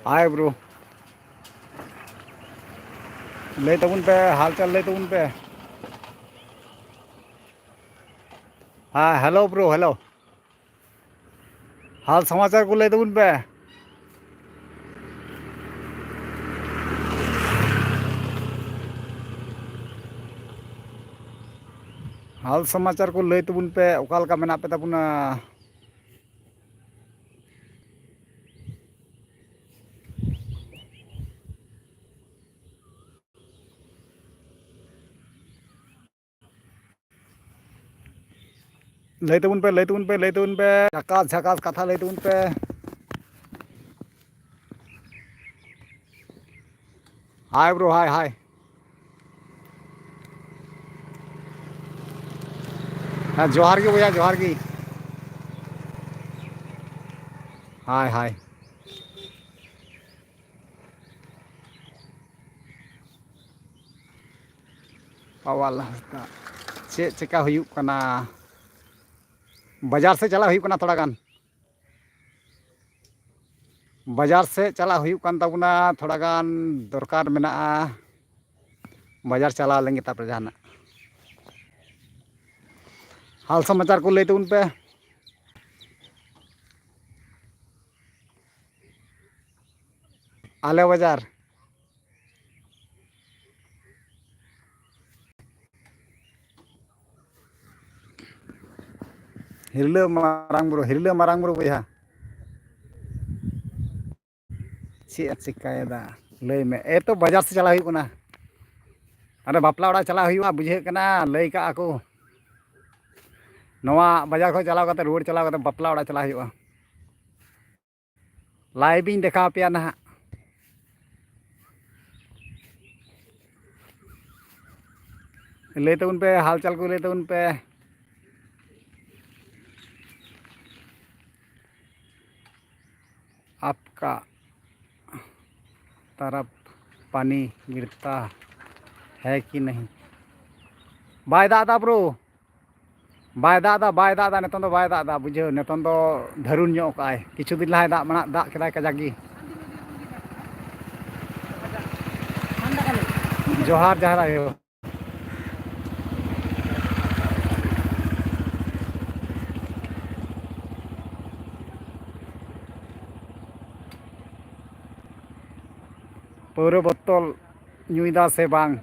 Hi bro, लय तबुन पे हाल चाल लय तबुन पे। हाँ हेलो ब्रो, हेलो। हाल समाचार को लय तबुन पे। हाल समाचार को लय तबुन पे, ओका लका मेना पे तबुना। लय तबुन पे, लय तबुन पे, लय तबुन पे, झकास झकास कथा लय तबुन पे। हाय ब्रो, हाय हाय। हाँ जोहार की भैया, जोहार की। हाय हाय। पावाल हंसदा चे चिका हुयुक कना। बाजार से चला हुयुक कना थोड़ा गान। बाजार से चला हुयुक कान तबुना, थोड़ा गान दरकार मेनाआ। बाजार चला लेंगे तापर जहाना। हाल समाचार को लय तबुन पे। आले बाजार। हिरले मारांग बुरु भैया। चे चिकायदा लय में ए तो बाजार से चला हुयुक कना। अरे बापला ओड़ा चला हुयुआ बुझे कना, लय का आको। नवा बाजार को चलाव कते रोड चलाव कते बापला ओड़ा चला हुयुआ। लाइव इन देखा पे ना। लय तबुन पे हाल चाल को लय तबुन पे। आपका तरफ पानी गिरता है कि नहीं। बाय दादा ब्रो, बाय दादा नेतन दो बाय दादा बुझे नेतन दो धरुन ᱧᱚᱜ काय किछु दिन लहाय दाग मना दाग केदाय कजागी। जोहार जोहार आयो। पौरे बोतल ᱧᱩᱭᱫᱟ से बांग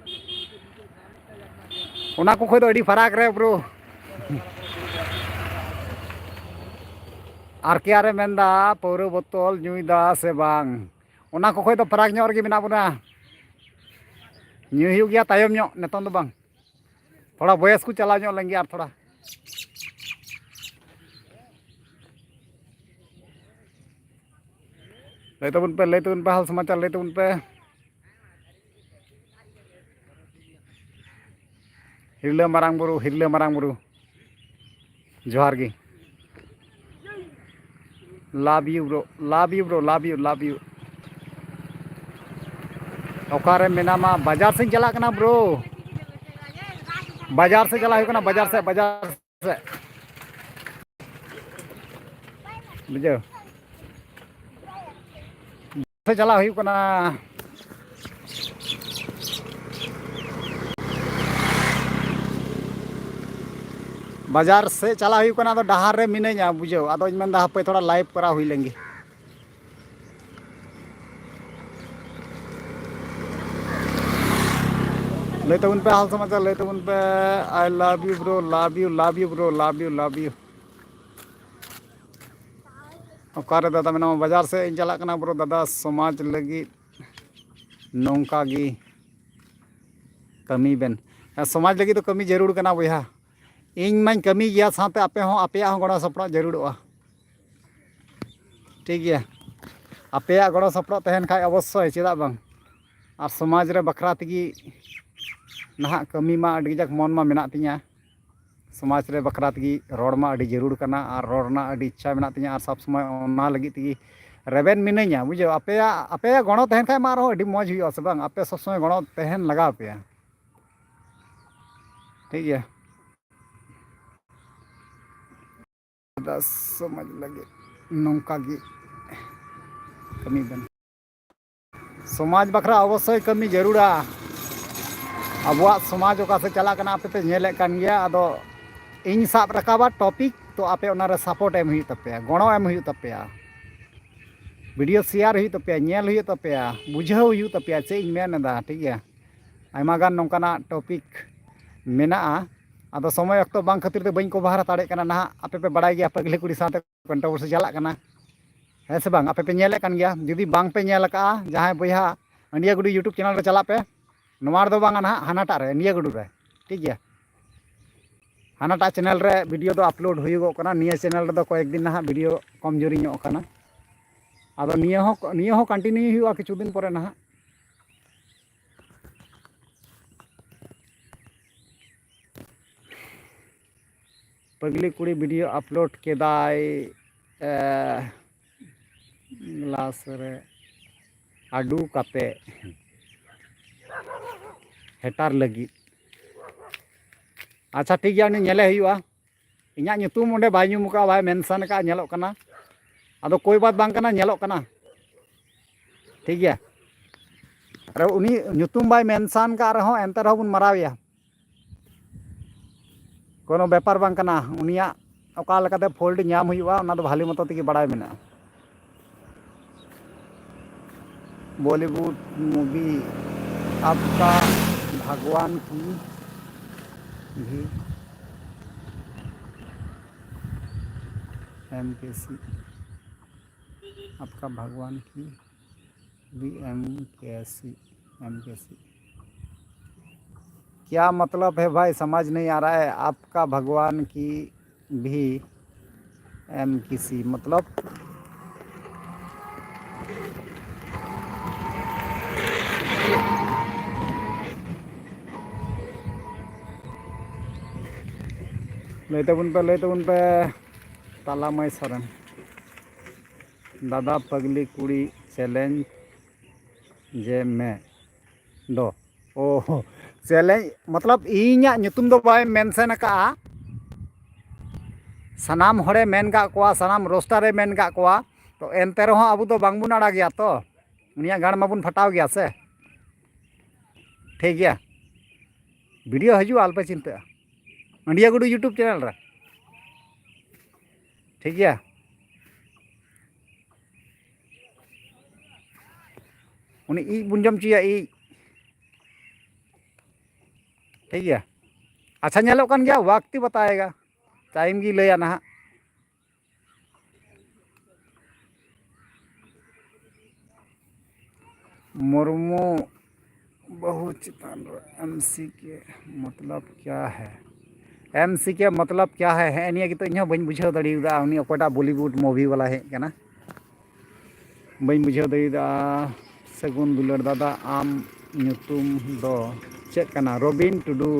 ओना को खोय दो अड़ी फराक रे ब्रो। आर के आरे मेंदा पौरे बोतल ᱧᱩᱭᱫᱟ से बांग ओना को खोय दो फराक ᱧᱚᱜ रगे मेना बुना। ᱧᱩ हुयुग गया तायम ᱧᱚᱜ नेतन दो बांग, थोड़ा बयस को चला ᱧᱚᱜ लेंगे आर थोड़ा। लय तबुन पे हाल समाचार लय तबुन पे। हिरले मारांग बुरु जोहार गी। Love you bro, love you bro, love you love you. ओकारे मेनामा बाजार से चला कना ब्रो। बाजार से चला हुयुक कना, बाजार से बुझे से चला हुयुक कना। बाजार से चला हुयुक कना तो डहार रे मिनेኛ बुझे आदो इन मेंदा हपे थोड़ा लाइव करा हुई लेंगे। लय तबुन पे हाल समाचार लय तबुन पे। I love you bro, love you love you bro, love you love you. ओकारे दादा मेना बाजार से इन चला कना ब्रो दादा समाज लगी नौका गी कमी बेन। समाज लगी तो कमी जरूर कना बया। इन माइन कमी गया साथे आपे हो आपे गड़ो सपड़ा जरूरवा। ठीक गया आपे गड़ो सपड़ा तहन खाय अवश्य चेदा बांग। और समाज रे बखरा तगी नहा कमी मा अड़ी जक मन मा मेना तिया। समाज रे बखरा तगी रोड मा अड़ी जरूर कना और रोडना अड़ी इच्छा मेना तिया। और सब समय ओना लगी तगी रेबेन मिनैया बुझे आपे गड़ो तहन खाय मा रहो अड़ी मौज हुई से बांग। आपे सब समय गड़ो तहन लगा पे। ठीक है समझ लगे नौका गी कमी बेन। समाज बखरा अवश्य कमी जरूरा अबुआ समाज ओका से चला कना आपे पे नेले कान गया आदो इन साब रकाबा टॉपिक तो आपे ओनारे सपोर्ट एम हुई तपेया गणो एम हुई तपेया वीडियो शेयर हुई तपेया नेल हुई तपेया बुझाव हुई तपेया चे इन मेनदा ठीक गया आयमा गान नोंकाना टॉपिक मेना आदो समय अक्तो बांग खातिर ते बइन को बाहर ताड़े कना ना आपे पे बड़ाई गया पगले कुड़ी साथे कंट्रोवर्सी चला कना है से बांग आपे पे नेले कान गया जुदी बांग पे नेल का जहां बया अंडिया गुडी यूट्यूब चैनल रे चला पे नोवार दो बांग ना हानाटा रे निया गुडू रे ठीक गया हानाटा चैनल रे वीडियो दो अपलोड हुईगो कना निया चैनल रे दो कয়েক दिन ना वीडियो कमजोरी ᱧᱚᱜ कना आदो निया हो कंटिन्यू हुआ किछु दिन परे ना पगली कुड़ी वीडियो अपलोड केदाय ग्लास रे आडू काते हेटार लगी अच्छा ठीक गया नेले हुआ इना ᱧᱩᱛᱩᱢ ओंडे बाय ᱧᱩᱢका बाय मेंशन का नेलोक कना आदो कोई बात बांग कना नेलोक कना ठीक गया अरे उनी ᱧᱩᱛᱩᱢ बाय मेंशन का रहो एंतर हो बुन मराविया कोनो व्यापार बांग कना उनिया ओका लकाते फोल्ड ᱧᱟᱢ हुआ ओना दो भाली मतो तगी बड़ाय मेना बॉलीवुड मूवी आपका भगवान की भी एमकेसी आपका भगवान की भी एमकेसी क्या मतलब है भाई समझ नहीं आ रहा है आपका भगवान की भी एमकेसी मतलब लैते बुन पे ताला मई सरन दादा पगली कुड़ी चैलेंज जे मैं दो ओ चैलेंज मतलब इन्या ᱧᱩᱛᱩᱢ दो बाय मेंशन का सनाम हड़े मेन का कोआ सनाम रोस्टारे मेन का कोआ तो एनते रहो अब तो बांग बुन आड़ा गया तो उनिया गाड़ माबुन फटाव गया से ठीक गया वीडियो हजू अल्पे चिंता अंडिया गुडू यूट्यूब चैनल रे ठीक गया उनी ई बुंजम चिया ई ठीक गया अच्छा नेलो कान गया वक्त ही बताएगा टाइम की लया ना मुर्मू बहु चितान एमसी के मतलब क्या है एमसी के मतलब क्या है निया तो इन बन बुझाव दाड़ा उनी अकोटा बॉलीवुड मूवी वाला है कना बन बुझाव दाड़ा सगुन दुलर दादा आम ᱧᱩᱛᱩᱢ दो चेक कना रोबिन टुडू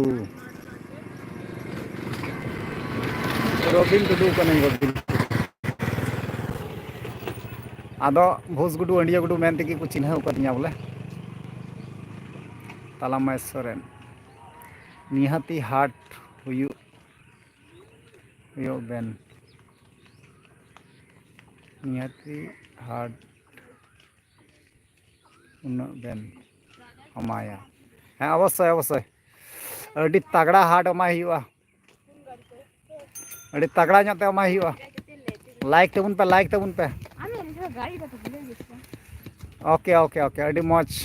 कना रोबिन आदो भूस गुडू अंडिया गुडू मेन तकी को चिन्ह कदिया बोले तालामाय सोरेन निहाती हाट हुयो बेन निहाती हाट उन्ना बेन अमाया हाँ अवश्य अवश्य अड़ी तगड़ा हाट अमाय हुआ अड़ी तगड़ा ᱧᱚᱜ ᱛᱮ अमाय हुआ लाइक तबुन पे ओके ओके ओके अड़ी मौज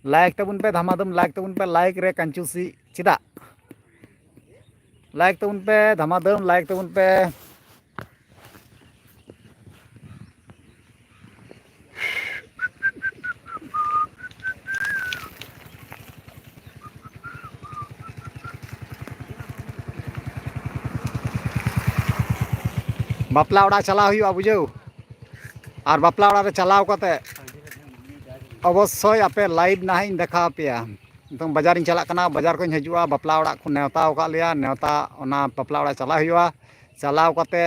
लाइक तबुन पे धमाधम लाइक तबुन पे लाइक रे कंचूसी चिदा लाइक तबुन पे धमाधम लाइक तबुन पे बापला ओड़ा चला हुआ बुझाव और बापला ओड़ा रे चलाव कते अवश्य आपे लाइव ना इन देखा पेया तो बाजार इन चला कना बाजार को हजुआ बापला ओड़ा को नेवता का लिया नेवता ओना बापला ओड़ा चला हुआ चलाव कते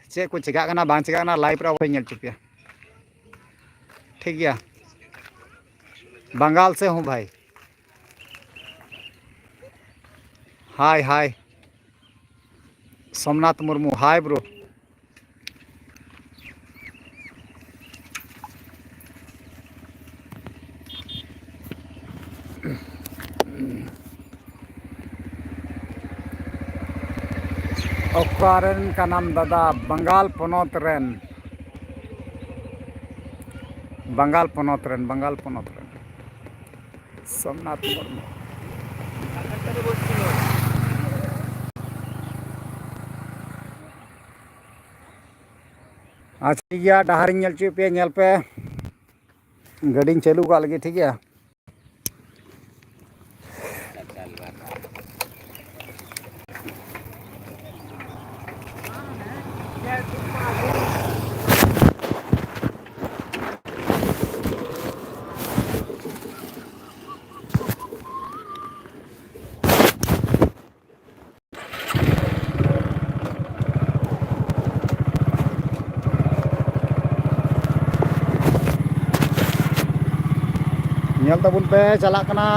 चे को चिका कना बांग चिका कना लाइव रे होय नेल चुपिया ठीक गया बंगाल से हूँ भाई हाय हाय सोमनाथ मुर्मू हाय ब्रो ओकारेन कानाम दादा बंगाल पोनोत रेन सोमनाथ मुर्मू अच्छा ठीक गया डहार नेल पे गाड़ी चालू का लगे ठीक है नेल तबुन पे चला कना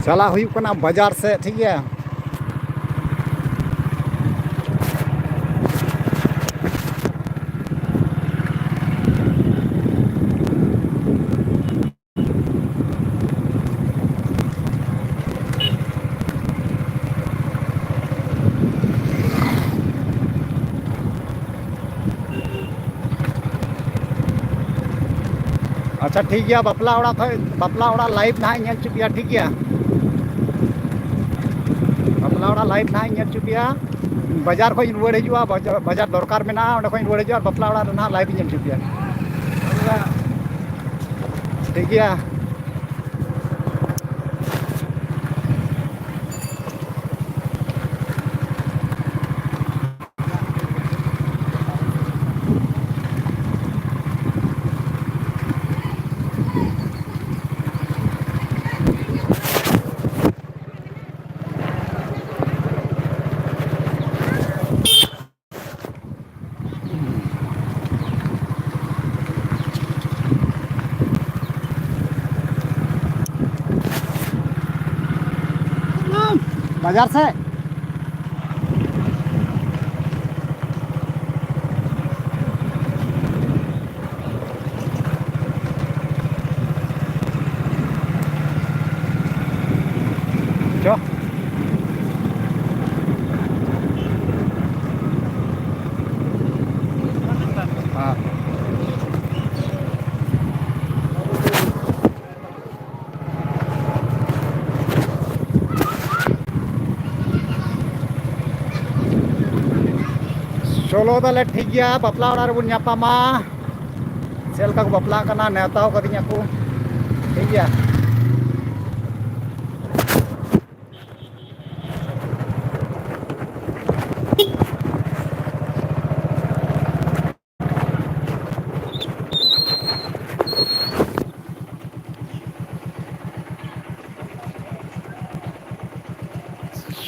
चला हुई कना बाजार से ठीक है अच्छा ठीक है बापला ओड़ा लाइव ना नेल चुपिया ठीक है बापला ओड़ा लाइव ना नेल चुपिया बाजार को रुआड़ हजुआ बाजार दरकार में ओंडे को रुआड़ हजुआ बापला ओड़ा ना लाइव नेल चुपिया ठीक है बाजार से जो हाँ चलो ताले ठीक गया बापला ओड़ा रेबुन ᱧᱟᱯᱟᱢᱟ चलका को बापला कना नेवताव कदिया को ठीक गया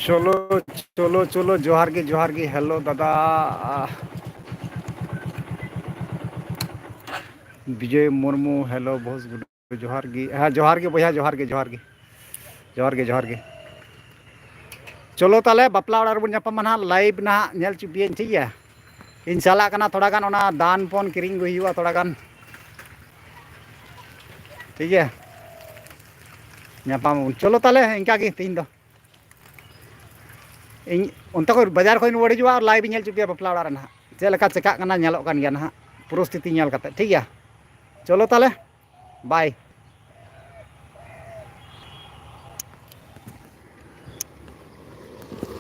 चलो चलो चलो जोहार की हेलो दादा विजय मुर्मू हेलो बहुत गुड जोहार की हाँ जोहार की भैया जोहार की चलो ताले बापला ओड़ा रेबुन ᱧᱟᱯᱟᱢᱟ ना लाइव ना नेल चुपियन ठीक है इन चला कना थोड़ा गान ओना दान पन किरिंग हुआ थोड़ा गान ठीक है ᱧᱟᱯᱟᱢ चलो ताले इनका की तीन दो इन उनता को बाजार को रुआड़ हजुआ और लाइव नेल चुपिया बापला ओड़ा रे ना चेलका चेका कना नेलोग कान गया ना परिस्थिति नेल कते ठीक है चलो ताले बाय।